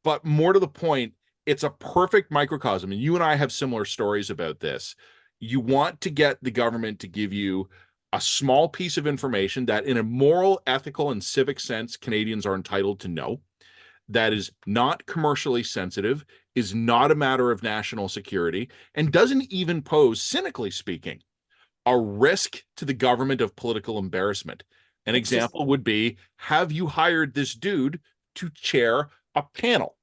But more to the point, it's a perfect microcosm. And you and I have similar stories about this. You want to get the government to give you a small piece of information that, in a moral, ethical, and civic sense, Canadians are entitled to know, that is not commercially sensitive, is not a matter of national security, and doesn't even pose, cynically speaking, a risk to the government of political embarrassment. An It's just example would be, have you hired this dude to chair a panel?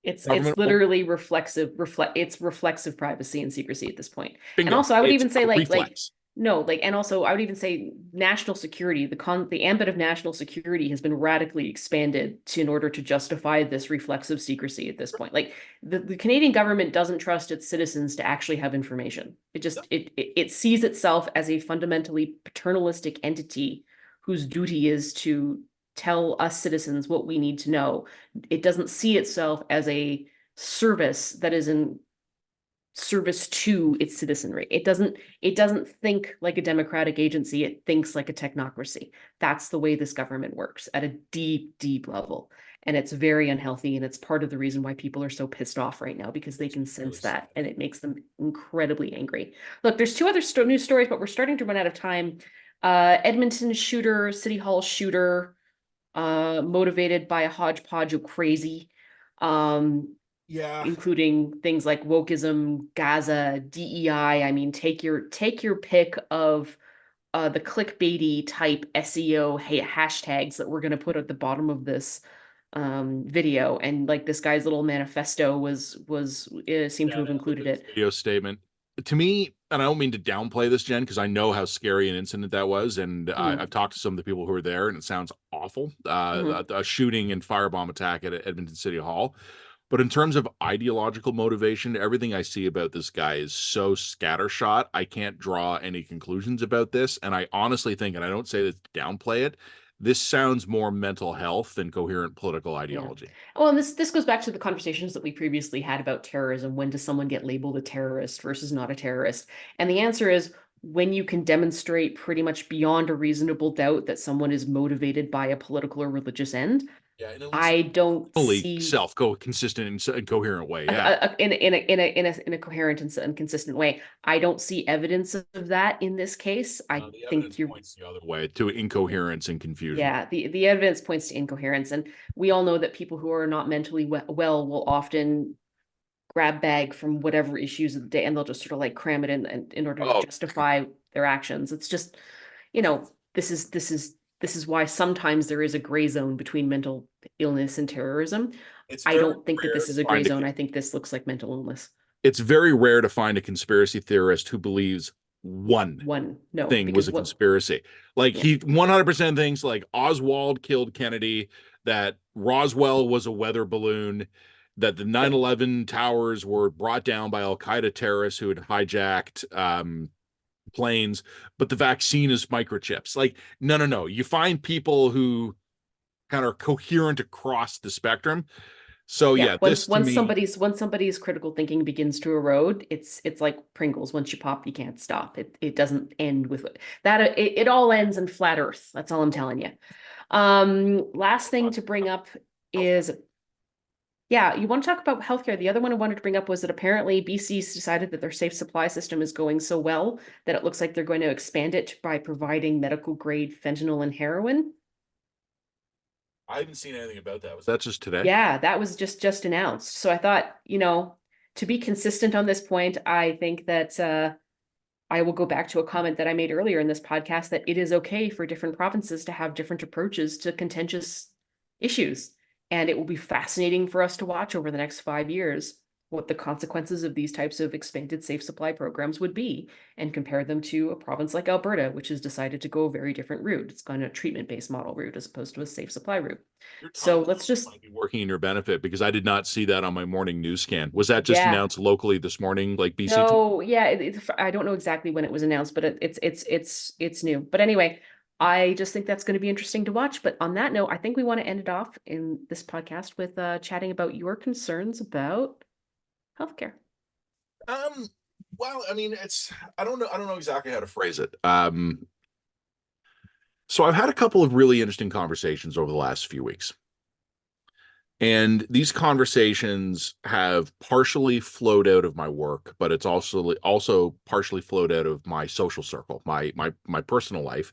it's Government will, literally it's reflexive privacy and secrecy at this point. And bingo, also I would it's even say a reflex. no, and also I would even say national security, the ambit of national security has been radically expanded in order to justify this reflexive secrecy at this point. Like the Canadian government doesn't trust its citizens to actually have information. It sees itself as a fundamentally paternalistic entity whose duty is to tell us citizens what we need to know. It doesn't see itself as a service that is in service to its citizenry. It doesn't think like a democratic agency, it thinks like a technocracy. That's the way this government works at a deep, deep level. And it's very unhealthy. And it's part of the reason why people are so pissed off right now, because they can Really sense sad. that and it makes them incredibly angry. Look, there's two other news stories, but we're starting to run out of time. Edmonton shooter, City Hall shooter, motivated by a hodgepodge of crazy. Um, Yeah. including things like wokeism, Gaza, DEI. I mean, take your pick of the clickbaity type SEO hashtags that we're going to put at the bottom of this video. And like this guy's little manifesto was seemed Yeah, to have I looked included at his it. video statement. To me, and I don't mean to downplay this, Jen, because I know how scary an incident that was, and Mm, I've talked to some of the people who were there, and it sounds awful. mhm. A shooting and firebomb attack at Edmonton City Hall. But in terms of ideological motivation, everything I see about this guy is so scattershot. I can't draw any conclusions about this. And I honestly think, and I don't say this to downplay it, this sounds more mental health than coherent political Yeah. ideology. Well, and this goes back to the conversations that we previously had about terrorism. When does someone get labeled a terrorist versus not a terrorist? And the answer is when you can demonstrate pretty much beyond a reasonable doubt that someone is motivated by a political or religious end. Yeah, and at least I don't only see self go consistent and coherent way. Yeah. in a coherent and consistent way. I don't see evidence of that in this case. I The think evidence you're points the other way to incoherence and confusion. Yeah, the evidence points to incoherence, and we all know that people who are not mentally well will often grab bag from whatever issues of the day, and they'll just sort of like cram it in order to Oh, justify their actions. It's just, this is why sometimes there is a gray zone between mental illness and terrorism. it's I very don't think that rare this to is a gray find zone. I think this looks like mental illness. it's very rare to find a conspiracy theorist who believes one One, no, thing was because a what? conspiracy. Like Yeah, he 100% thinks like Oswald killed Kennedy, that Roswell was a weather balloon, that the 9/11 towers were brought down by Al Qaeda terrorists who had hijacked planes, but the vaccine is microchips. Like, no, no, no. You find people who kind of are coherent across the spectrum. So yeah. yeah, Once this to once me, somebody's once somebody's critical thinking begins to erode, it's like Pringles. Once you pop, you can't stop. It doesn't end with that. It all ends in flat Earth. That's all I'm telling you. Last thing to bring up healthcare. is, yeah, you want to talk about healthcare. The other one I wanted to bring up was that apparently BC's decided that their safe supply system is going so well that it looks like they're going to expand it by providing medical grade fentanyl and heroin. I haven't seen anything about that. Was that just today? Yeah, that was just announced. So I thought, to be consistent on this point, I think that I will go back to a comment that I made earlier in this podcast that it is okay for different provinces to have different approaches to contentious issues. And it will be fascinating for us to watch over the next 5 years what the consequences of these types of expanded safe supply programs would be and compare them to a province like Alberta, which has decided to go a very different route. It's gone a treatment-based model route as opposed to a safe supply route. Your So time let's just, might be working in your benefit because I did not see that on my morning news scan. Was that just yeah, announced locally this morning, like BC time? no, yeah, I don't know exactly when it was announced, but it's new. But anyway, I just think that's going to be interesting to watch. But on that note, I think we want to end it off in this podcast with chatting about your concerns about healthcare. Um, well, I mean, I don't know exactly how to phrase it. So I've had a couple of really interesting conversations over the last few weeks. And these conversations have partially flowed out of my work, but it's also partially flowed out of my social circle, my personal life,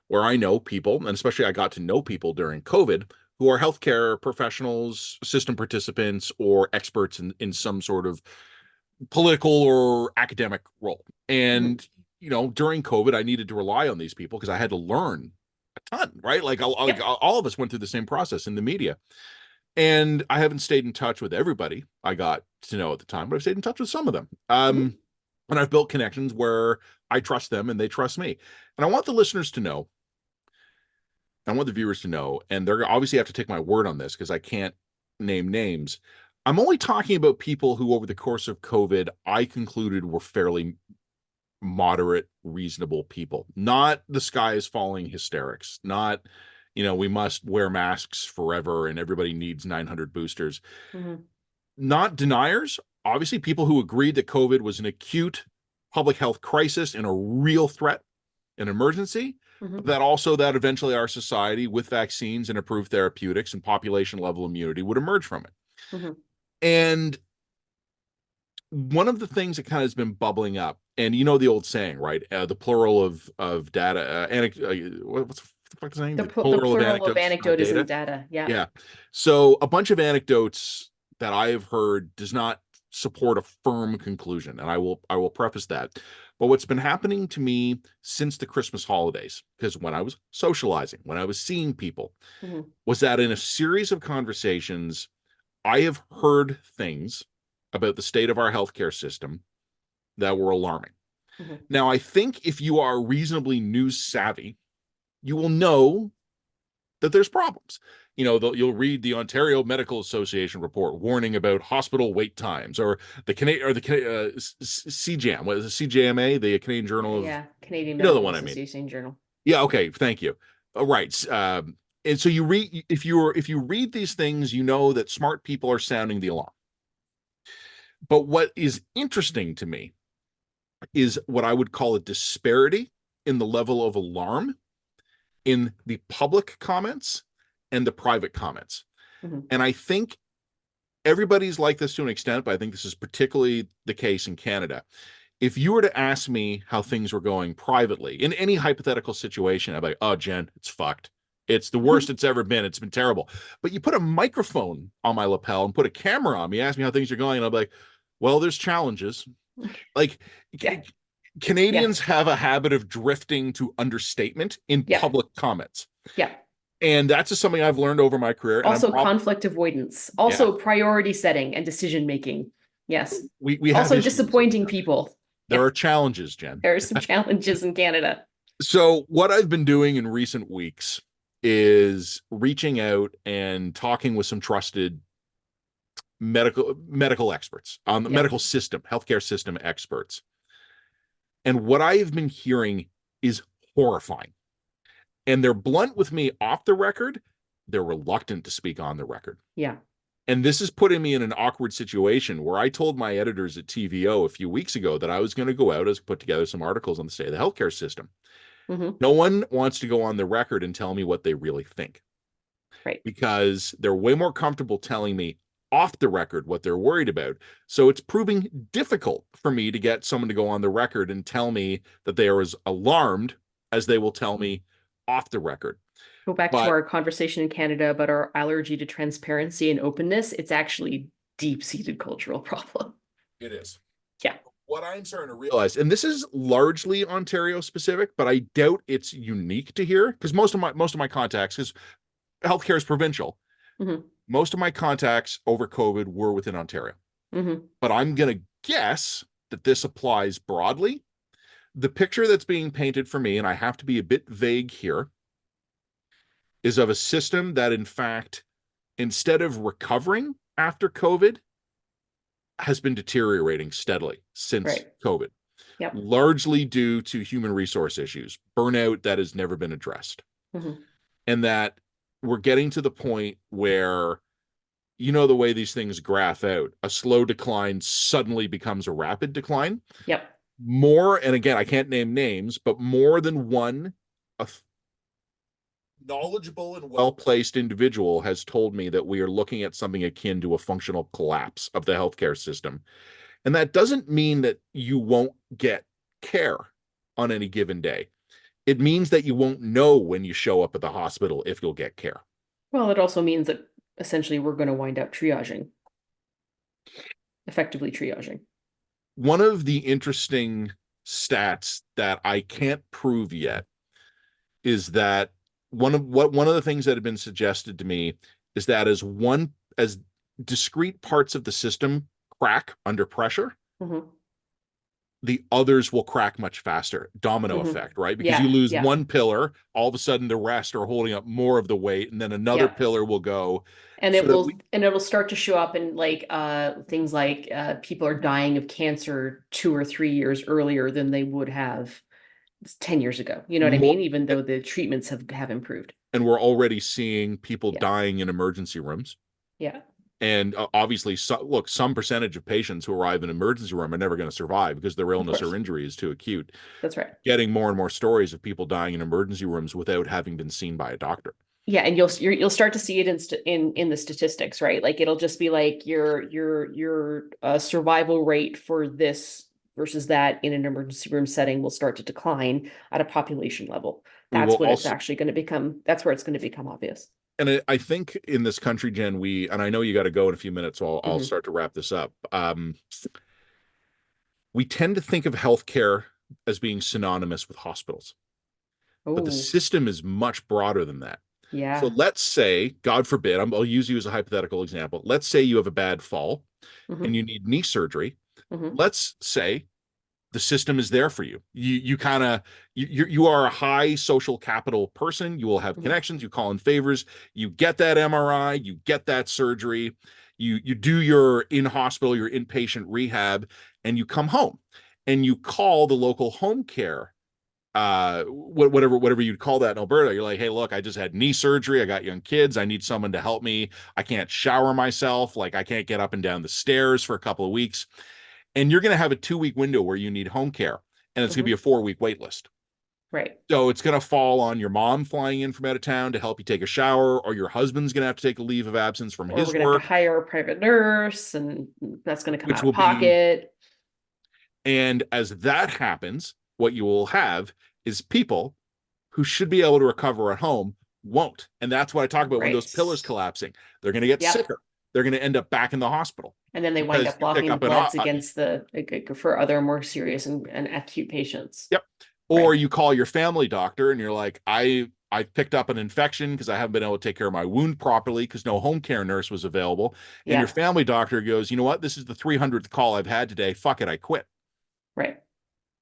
where I know people, and especially I got to know people during COVID who are healthcare professionals, system participants, or experts in some sort of political or academic role. Mhm. And during COVID, I needed to rely on these people because I had to learn a ton, right? Like Yep. all of us went through the same process in the media. And I haven't stayed in touch with everybody I got to know at the time, but I've stayed in touch with some of them. Mhm. And I've built connections where I trust them and they trust me. And I want the listeners to know, I want the viewers to know, and they're obviously have to take my word on this because I can't name names. I'm only talking about people who, over the course of COVID, I concluded were fairly moderate, reasonable people, not the sky is falling hysterics, not, we must wear masks forever and everybody needs 900 boosters, Mhm. not deniers, obviously people who agreed that COVID was an acute public health crisis and a real threat, an emergency, but Mhm. that eventually our society with vaccines and approved therapeutics and population level immunity would emerge from it. Mhm. And one of the things that kind of has been bubbling up, and the old saying, right? The plural of data, what's the fuck is the name? The The plural of plural of anecdotes, not anecdote is in data. data. Yeah. Yeah. So a bunch of anecdotes that I have heard does not support a firm conclusion, and I will preface that. But what's been happening to me since the Christmas holidays, because when I was socializing, when I was seeing people, Mhm. was that in a series of conversations, I have heard things about the state of our healthcare system that were alarming. Mhm. Now, I think if you are reasonably news savvy, you will know that there's problems. You'll read the Ontario Medical Association report warning about hospital wait times, or the Canadian or the CJAM, what is it, CJMA, the Canadian Journal of, Yeah. Canadian the Medical one I mean. Association Journal. Yeah, okay, thank you. Right. And so if you read these things, you know that smart people are sounding the alarm. But what is interesting to me is what I would call a disparity in the level of alarm in the public comments and the private comments. Mhm. And I think everybody's like this to an extent, but I think this is particularly the case in Canada. If you were to ask me how things were going privately in any hypothetical situation, I'd be like, oh, Jen, it's fucked. It's the worst it's ever been. It's been terrible. But you put a microphone on my lapel and put a camera on me, ask me how things are going, and I'll be like, well, there's challenges. Like, Yeah. Yeah. Canadians have a habit of drifting to understatement in Yeah. public comments. Yeah. And that's just something I've learned over my career. And I'm Also probably, conflict avoidance, yeah, also priority setting and decision making. Yes. we have Also issues. disappointing people. There Yeah. are challenges, Jen. There are some challenges in Canada. So, what I've been doing in recent weeks is reaching out and talking with some trusted medical experts on the Yeah. medical system, healthcare system experts. And what I have been hearing is horrifying. And they're blunt with me off the record. They're reluctant to speak on the record. Yeah. And this is putting me in an awkward situation where I told my editors at TVO a few weeks ago that I was going to go out as put together some articles on the state of the healthcare system. Hmm. No one wants to go on the record and tell me what they really think Right. because they're way more comfortable telling me off the record what they're worried about. So it's proving difficult for me to get someone to go on the record and tell me that they are as alarmed as they will tell me off the record. Go back to But our conversation in Canada about our allergy to transparency and openness. It's actually deep-seated cultural problem. it is. Yeah. What I'm starting to realize, and this is largely Ontario specific, but I doubt it's unique to here because most of my contacts, because healthcare is provincial, Hmm. most of my contacts over COVID were within Ontario. Hmm. But I'm gonna guess that this applies broadly. The picture that's being painted for me, and I have to be a bit vague here, is of a system that, in fact, instead of recovering after COVID, has been deteriorating steadily since Right. COVID, Yep. largely due to human resource issues, burnout that has never been addressed. Hmm. And that we're getting to the point where, the way these things graph out, a slow decline suddenly becomes a rapid decline. Yep. More, and again, I can't name names, but more than one a knowledgeable and well-placed individual has told me that we are looking at something akin to a functional collapse of the healthcare system. And that doesn't mean that you won't get care on any given day. It means that you won't know when you show up at the hospital if you'll get care. Well, it also means that essentially we're going to wind up triaging, effectively triaging. One of the interesting stats that I can't prove yet is that one of the things that have been suggested to me is that as discrete parts of the system crack under pressure, Hmm. the others will crack much faster. Domino Hmm. effect, right? Because you Yeah. lose Yeah. one pillar, all of a sudden the rest are holding up more of the weight, and then another Yeah. pillar will go. And So it that we will and it'll start to show up in like things like people are dying of cancer 2 or 3 years earlier than they would have 10 years ago. You know what I more, mean? Even though the treatments have improved. and we're already seeing people Yeah. dying in emergency rooms. Yeah. And obviously, look, some percentage of patients who arrive in an emergency room are never going to survive because their Of illness or course. injury is too acute. That's right. Getting more and more stories of people dying in emergency rooms without having been seen by a doctor. Yeah, and you'll start to see it in the statistics, right? Like it'll just be like your survival rate for this versus that in an emergency room setting will start to decline at a population level. We will That's when it's also, actually going to become, that's where it's going to become obvious. and I think in this country, Jen, and I know you got to go in a few minutes, so I'll Hmm. start to wrap this up. We tend to think of healthcare as being synonymous with hospitals, but the Oh, system is much broader than that. So yeah. let's say, God forbid, I'll use you as a hypothetical example. Let's say you have a bad fall and Hmm. you need knee surgery. Hmm. Let's say the system is there for you. You kind of you are a high social capital person. You will have Hmm. connections. You call in favors. You get that MRI. You get that surgery. You do your in hospital, your inpatient rehab, and you come home, and you call the local home care, whatever you'd call that in Alberta. You're like, hey, look, I just had knee surgery. I got young kids. I need someone to help me. I can't shower myself. Like I can't get up and down the stairs for a couple of weeks. And you're going to have a 2 week window where you need home care, and it's going to be a Hmm. 4 week wait list. Right. So it's going to fall on your mom flying in from out of town to help you take a shower, or your husband's going to have to take a leave of absence from Or we're his gonna have to work, hire a private nurse, and that's gonna come which out of will be, pocket. and as that happens, what you will have is people who should be able to recover at home won't. And that's what I talk about when those Right. pillars collapsing. They're going to get Yep. sicker. They're going to end up back in the hospital And then they wind because up you pick blocking the up an, bloods against the for other more serious and acute patients. yep. Or Right. you call your family doctor and you're like, I picked up an infection because I haven't been able to take care of my wound properly because no home care nurse was available. And your Yeah. family doctor goes, you know what? This is the 300th call I've had today. Fuck it, I quit. Right.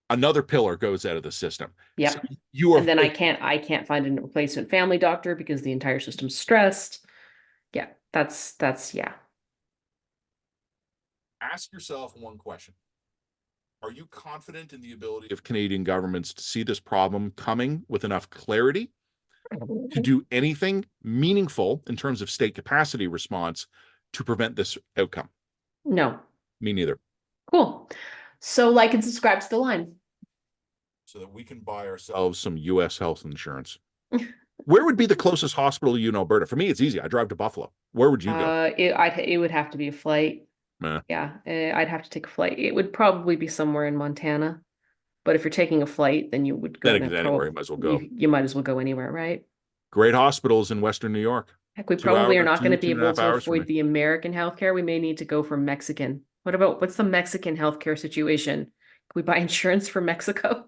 Another pillar goes out of the system. So Yep. you are And then I can't find a replacement family doctor because the entire system's stressed. Yeah. That's yeah. ask yourself one question. Are you confident in the ability of Canadian governments to see this problem coming with enough clarity to do anything meaningful in terms of state capacity response to prevent this outcome? No. Me neither. Cool. So like and subscribe to the line. So that we can buy ourselves some US health insurance. Where would be the closest hospital to you in Alberta? For me, it's easy. I drive to Buffalo. Where would you go? It would have to be a flight. Eh, Yeah, I'd have to take a flight. It would probably be somewhere in Montana. But if you're taking a flight, then you would go then to anywhere, you might as well go. you might as well go anywhere, right? Great hospitals in Western New York. Heck, we probably are not going to be Two and a able half to hours from avoid me. the American healthcare. We may need to go for Mexican. What's the Mexican healthcare situation? Can we buy insurance for Mexico?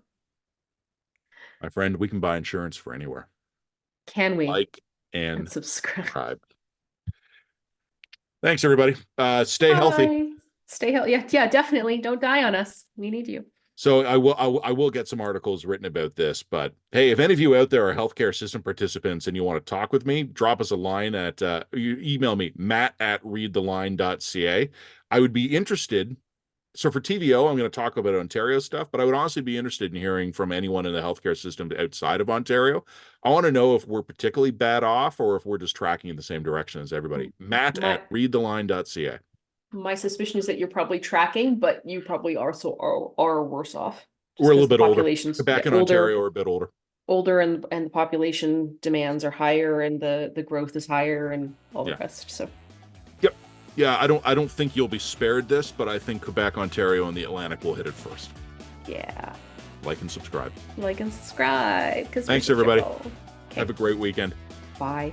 My friend, we can buy insurance for anywhere. Can we? Like And and subscribe. subscribe. Thanks, everybody. Stay healthy. Bye. Stay healthy. Yeah, yeah, definitely. Don't die on us. We need you. So I will get some articles written about this, but hey, if any of you out there are healthcare system participants and you want to talk with me, drop us a line at you email me, matt@readtheline.ca. I would be interested. So for TVO, I'm going to talk about Ontario stuff, but I would honestly be interested in hearing from anyone in the healthcare system outside of Ontario. I want to know if we're particularly bad off or if we're just tracking in the same direction as everybody. Matt@readtheline.ca. My suspicion is that you're probably tracking, but you probably also are worse off. Just We're a little because the bit older. population's Quebec and older, Ontario are a bit older. and the population demands are higher and the growth is higher and all the rest. So Yep. Yeah, I don't think you'll be spared this, but I think Quebec, Ontario, and the Atlantic will hit it first. yeah. Like and subscribe. Like and subscribe. Thanks, everybody. Okay. Have a great weekend. Bye.